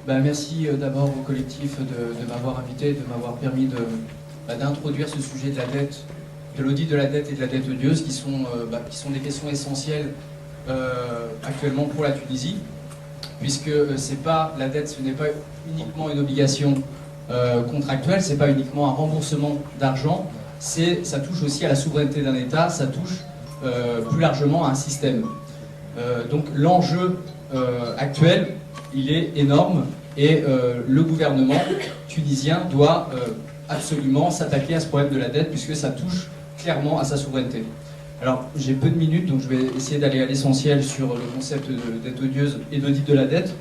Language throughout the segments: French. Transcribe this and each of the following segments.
Merci d'abord au collectif de m'avoir invité, de m'avoir permis d'introduire ce sujet de la dette, de l'audit de la dette et de la dette odieuse, qui sont des questions essentielles actuellement pour la Tunisie, puisque la dette, ce n'est pas uniquement une obligation contractuelle, c'est pas uniquement un remboursement d'argent, ça touche aussi à la souveraineté d'un État, ça touche plus largement à un système. Donc l'enjeu actuel, il est énorme et le gouvernement tunisien doit absolument s'attaquer à ce problème de la dette puisque ça touche clairement à sa souveraineté. Alors j'ai peu de minutes donc je vais essayer d'aller à l'essentiel sur le concept de dette odieuse et d'audit de la dette.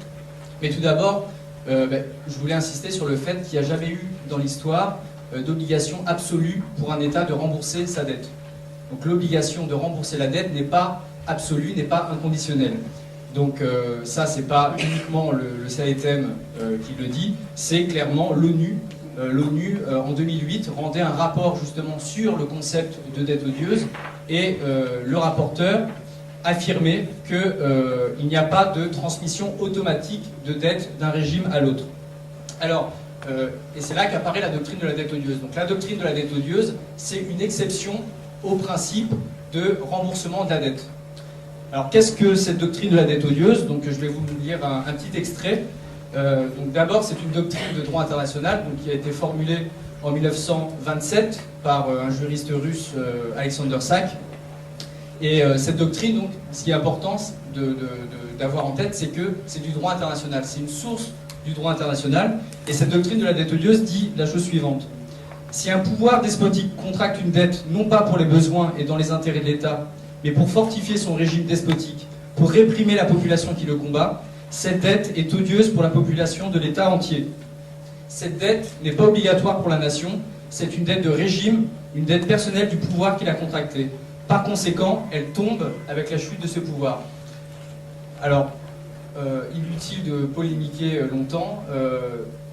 Mais tout d'abord, je voulais insister sur le fait qu'il n'y a jamais eu dans l'histoire d'obligation absolue pour un État de rembourser sa dette. Donc l'obligation de rembourser la dette n'est pas absolue, n'est pas inconditionnelle. Donc ça, c'est pas uniquement le CAETM qui le dit, c'est clairement l'ONU. L'ONU, en 2008, rendait un rapport justement sur le concept de dette odieuse et le rapporteur affirmait qu'il n'y a pas de transmission automatique de dette d'un régime à l'autre. Alors, et c'est là qu'apparaît la doctrine de la dette odieuse. Donc la doctrine de la dette odieuse, c'est une exception au principe de remboursement de la dette. Alors qu'est-ce que cette doctrine de la dette odieuse? Donc je vais vous lire un petit extrait. Donc d'abord, c'est une doctrine de droit international qui a été formulée en 1927 par un juriste russe, Alexander Sak. Et cette doctrine, donc, ce qui est important d'avoir en tête, c'est que c'est du droit international. C'est une source du droit international. Et cette doctrine de la dette odieuse dit la chose suivante. Si un pouvoir despotique contracte une dette, non pas pour les besoins et dans les intérêts de l'État, mais pour fortifier son régime despotique, pour réprimer la population qui le combat, cette dette est odieuse pour la population de l'État entier. Cette dette n'est pas obligatoire pour la nation, c'est une dette de régime, une dette personnelle du pouvoir qui l'a contractée. Par conséquent, elle tombe avec la chute de ce pouvoir. Alors, inutile de polémiquer longtemps,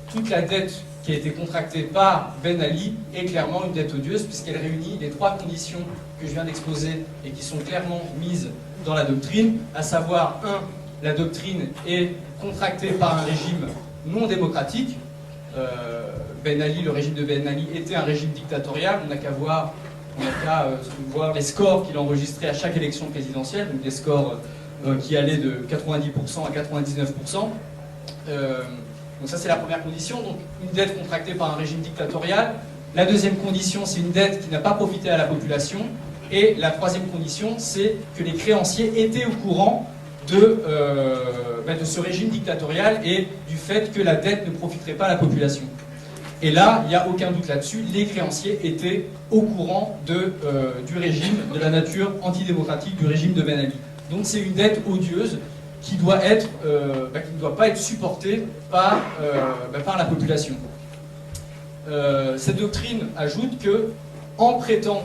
toute la dette qui a été contractée par Ben Ali est clairement une dette odieuse puisqu'elle réunit les trois conditions que je viens d'exposer et qui sont clairement mises dans la doctrine, à savoir 1. La doctrine est contractée par un régime non démocratique. Ben Ali, le régime de Ben Ali était un régime dictatorial. On n'a qu'à voir les scores qu'il a enregistrés à chaque élection présidentielle, donc des scores qui allaient de 90% à 99%. Donc ça c'est la première condition, donc une dette contractée par un régime dictatorial. La deuxième condition, c'est une dette qui n'a pas profité à la population. Et la troisième condition, c'est que les créanciers étaient au courant de ce régime dictatorial et du fait que la dette ne profiterait pas à la population. Et là, il n'y a aucun doute là-dessus, les créanciers étaient au courant du régime, de la nature antidémocratique du régime de Ben Ali. Donc c'est une dette odieuse qui ne doit pas être supportée par la population. Cette doctrine ajoute que, en prêtant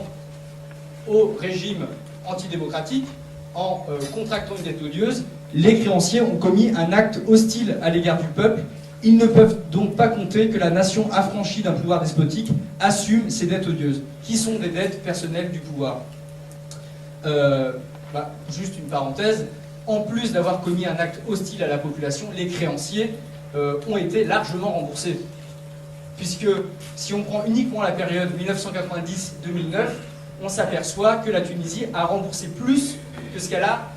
au régime antidémocratique, en contractant une dette odieuse, les créanciers ont commis un acte hostile à l'égard du peuple. Ils ne peuvent donc pas compter que la nation affranchie d'un pouvoir despotique assume ces dettes odieuses, qui sont des dettes personnelles du pouvoir. Juste une parenthèse, en plus d'avoir commis un acte hostile à la population, les créanciers ont été largement remboursés. Puisque si on prend uniquement la période 1990-2009, on s'aperçoit que la Tunisie a remboursé plus que ce qu'elle a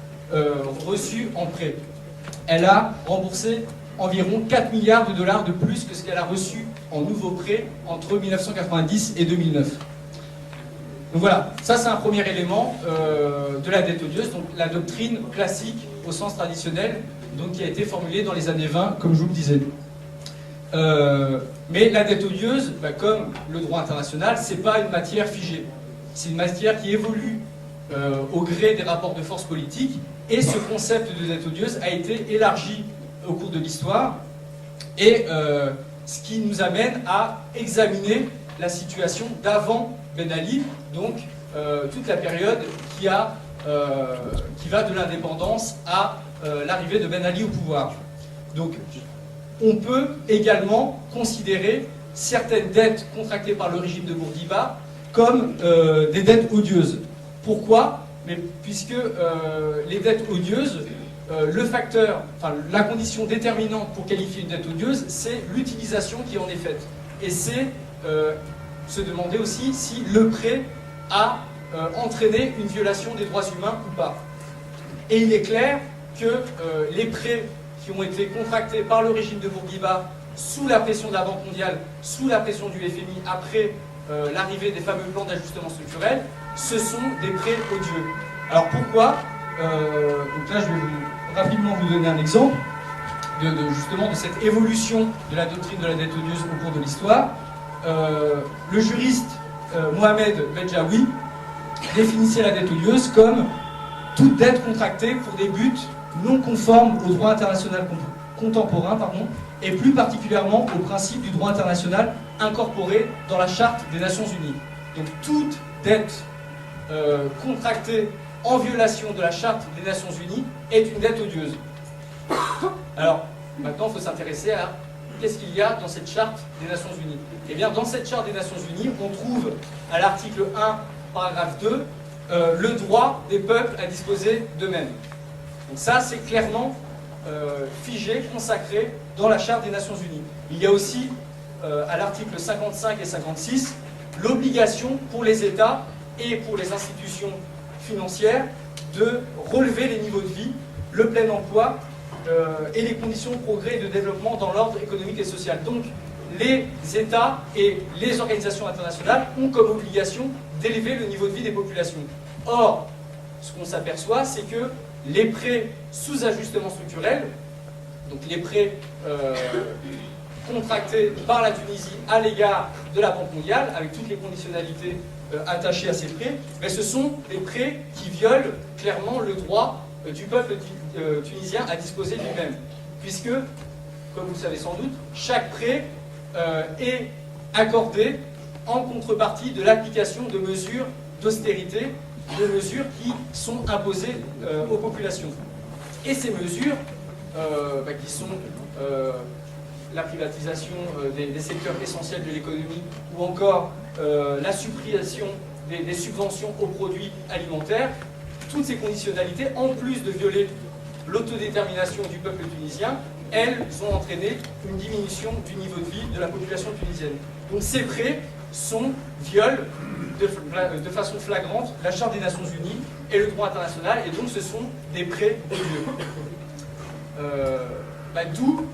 reçu en prêt. Elle a remboursé environ 4 milliards de dollars de plus que ce qu'elle a reçu en nouveaux prêts entre 1990 et 2009. Donc voilà, ça c'est un premier élément de la dette odieuse, donc la doctrine classique au sens traditionnel, donc qui a été formulée dans les années 20, comme je vous le disais. Mais la dette odieuse, comme le droit international, c'est pas une matière figée. C'est une matière qui évolue au gré des rapports de force politiques, et ce concept de dette odieuse a été élargi au cours de l'histoire, et ce qui nous amène à examiner la situation d'avant Ben Ali, donc toute la période qui va de l'indépendance à l'arrivée de Ben Ali au pouvoir. Donc on peut également considérer certaines dettes contractées par le régime de Bourguiba comme des dettes odieuses. Pourquoi? Puisque les dettes odieuses la condition déterminante pour qualifier une dette odieuse, c'est l'utilisation qui en est faite. Et c'est se demander aussi si le prêt a entraîné une violation des droits humains ou pas. Et il est clair que les prêts qui ont été contractés par le régime de Bourguiba sous la pression de la Banque mondiale, sous la pression du FMI, après l'arrivée des fameux plans d'ajustement structurel, ce sont des prêts odieux. Alors pourquoi donc là, je vais rapidement vous donner un exemple justement de cette évolution de la doctrine de la dette odieuse au cours de l'histoire. Le juriste Mohamed Bedjaoui définissait la dette odieuse comme toute dette contractée pour des buts non conformes au droit international contemporain, et plus particulièrement au principe du droit international incorporé dans la Charte des Nations Unies. Donc toute dette contractée en violation de la Charte des Nations Unies est une dette odieuse. Alors, maintenant, il faut s'intéresser à qu'est-ce qu'il y a dans cette Charte des Nations Unies. Eh bien, dans cette Charte des Nations Unies, on trouve à l'article 1, paragraphe 2, le droit des peuples à disposer d'eux-mêmes. Donc ça, c'est clairement figé, consacré dans la Charte des Nations Unies. Il y a aussi, à l'article 55 et 56, l'obligation pour les États et pour les institutions financières de relever les niveaux de vie, le plein emploi et les conditions de progrès et de développement dans l'ordre économique et social. Donc, les États et les organisations internationales ont comme obligation d'élever le niveau de vie des populations. Or, ce qu'on s'aperçoit, c'est que les prêts sous ajustement structurel, donc les prêts contractés par la Tunisie à l'égard de la Banque mondiale, avec toutes les conditionnalités attachées à ces prêts, mais ce sont des prêts qui violent clairement le droit du peuple tunisien à disposer de lui-même. Puisque, comme vous le savez sans doute, chaque prêt est accordé en contrepartie de l'application de mesures d'austérité, de mesures qui sont imposées aux populations. Et ces mesures, qui sont la privatisation des secteurs essentiels de l'économie, ou encore la suppression des subventions aux produits alimentaires, toutes ces conditionnalités, en plus de violer l'autodétermination du peuple tunisien, elles ont entraîné une diminution du niveau de vie de la population tunisienne. Donc ces prêts violent de façon flagrante la Charte des Nations Unies et le droit international, et donc ce sont des prêts odieux. D'où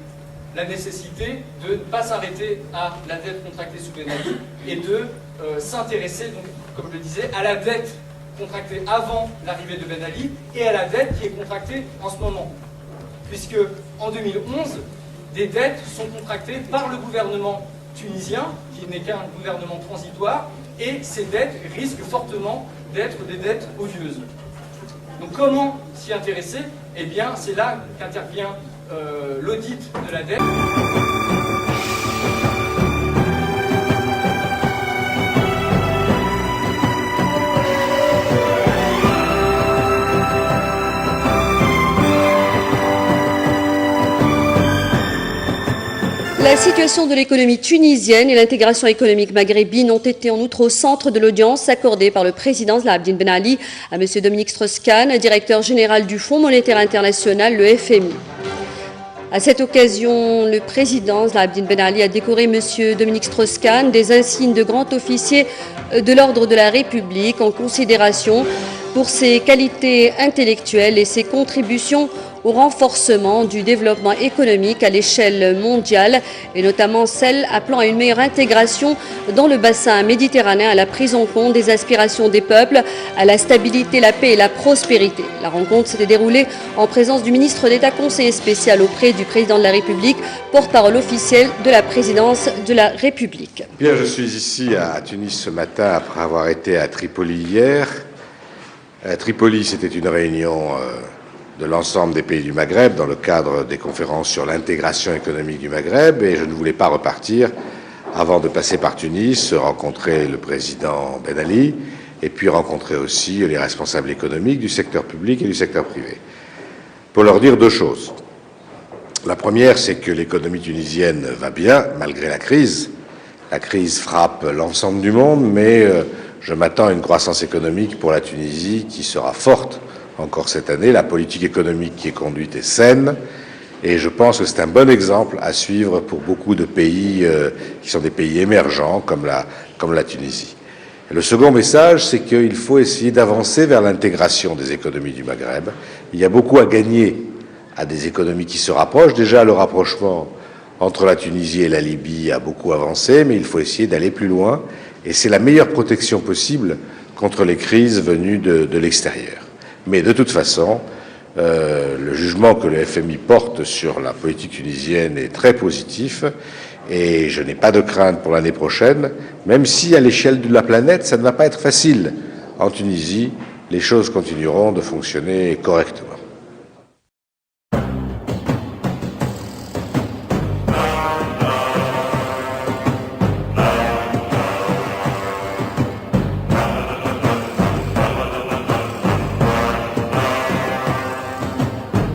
la nécessité de ne pas s'arrêter à la dette contractée sous Ben Ali et de s'intéresser, donc, comme je le disais, à la dette contractée avant l'arrivée de Ben Ali et à la dette qui est contractée en ce moment. Puisque en 2011, des dettes sont contractées par le gouvernement tunisien, qui n'est qu'un gouvernement transitoire, et ces dettes risquent fortement d'être des dettes odieuses. Donc comment s'y intéresser? Eh bien, c'est là qu'intervient l'audit de la dette. La situation de l'économie tunisienne et l'intégration économique maghrébine ont été en outre au centre de l'audience accordée par le président Zahra Abdine Ben Ali à M. Dominique Strauss-Kahn, directeur général du Fonds monétaire international, le FMI. À cette occasion, le président Zahra Abdine Ben Ali a décoré M. Dominique Strauss-Kahn des insignes de grand officier de l'Ordre de la République en considération pour ses qualités intellectuelles et ses contributions au renforcement du développement économique à l'échelle mondiale, et notamment celle appelant à une meilleure intégration dans le bassin méditerranéen, à la prise en compte des aspirations des peuples, à la stabilité, la paix et la prospérité. La rencontre s'était déroulée en présence du ministre d'État conseiller spécial auprès du président de la République, porte-parole officiel de la présidence de la République. Bien, je suis ici à Tunis ce matin après avoir été à Tripoli hier. À Tripoli, c'était une réunion de l'ensemble des pays du Maghreb dans le cadre des conférences sur l'intégration économique du Maghreb, et je ne voulais pas repartir avant de passer par Tunis, rencontrer le président Ben Ali et puis rencontrer aussi les responsables économiques du secteur public et du secteur privé pour leur dire deux choses. La première, c'est que l'économie tunisienne va bien malgré la crise. La crise frappe l'ensemble du monde, mais je m'attends à une croissance économique pour la Tunisie qui sera forte encore cette année. La politique économique qui est conduite est saine et je pense que c'est un bon exemple à suivre pour beaucoup de pays qui sont des pays émergents comme la Tunisie. Et le second message, c'est qu'il faut essayer d'avancer vers l'intégration des économies du Maghreb. Il y a beaucoup à gagner à des économies qui se rapprochent. Déjà, le rapprochement entre la Tunisie et la Libye a beaucoup avancé, mais il faut essayer d'aller plus loin. Et c'est la meilleure protection possible contre les crises venues de l'extérieur. Mais de toute façon, le jugement que le FMI porte sur la politique tunisienne est très positif et je n'ai pas de crainte pour l'année prochaine, même si à l'échelle de la planète, ça ne va pas être facile. En Tunisie, les choses continueront de fonctionner correctement.